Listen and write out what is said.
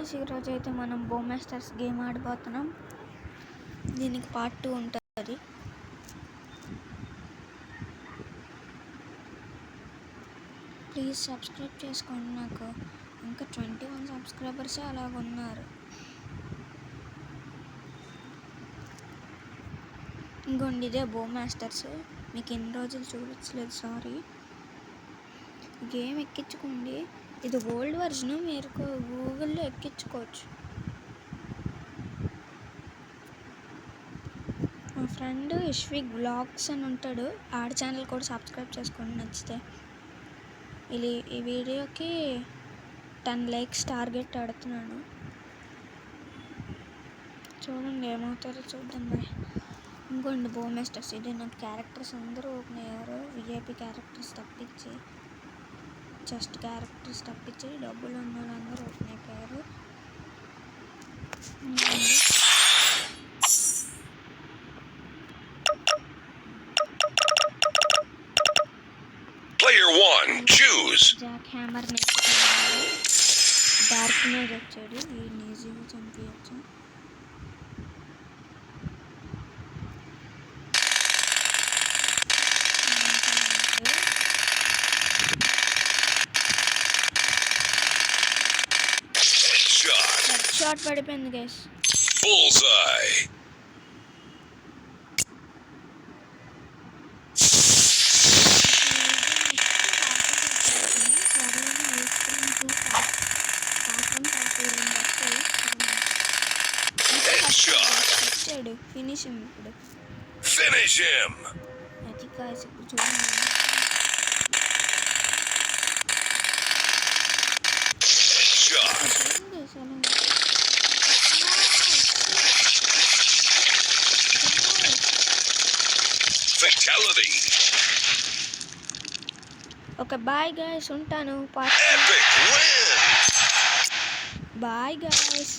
Guys, ఈరోజు అయితే మనం బోమాస్టర్స్ గేమ్ ఆడిపోతున్నాం. దీనికి పార్ట్ 2 ఉంటుంది. ప్లీజ్ సబ్స్క్రైబ్ చేసుకోండి. నాకు ఇంకా 21 సబ్స్క్రైబర్సే అలాగ ఉన్నారు. ఇంకోండి, ఇదే బోమాస్టర్స్. మీకు ఎన్ని రోజులు చూపించలేదు, సారీ. గేమ్ ఎక్కించుకోండి. ఇది ఓల్డ్ వర్జన్, మీరు గూగుల్లో ఎక్కించుకోవచ్చు. మా ఫ్రెండ్ ఇష్విక్ బ్లాగ్స్ అని ఉంటాడు, ఆడి ఛానల్ కూడా సబ్స్క్రైబ్ చేసుకోండి నచ్చితే. ఈ వీడియోకి 10 likes టార్గెట్ ఆడుతున్నాను. చూడండి ఏమవుతారో చూద్దాం. బాయ్. ఇంకోండి బోమాస్టర్స్, ఇది నాకు క్యారెక్టర్స్ అందరూ ఓపెన్ అయ్యారు. విఐపి క్యారెక్టర్స్ తప్పించి, చెస్ట్ క్యారెక్టర్స్ తప్పించి డబ్బులు ఉన్న వాళ్ళందరూ ఓపెన్ అయిపోయారు. Player 1, choose. జాక్ హ్యామర్ నేర్చుకున్నాడు. డార్క్ మేజ్ వచ్చాడు, వీడిని ఈజీగా చంపేయచ్చు. షాట్ పడిపోయింది గైస్. Bullseye. ఫినిష్ హిమ్ ఇప్పుడు. Finish him. అది గైస్, ఇప్పుడు చూడండి. Fatality. ఓకే, బాయ్ గైస్, ఉంటాను. Epic win. Bye guys.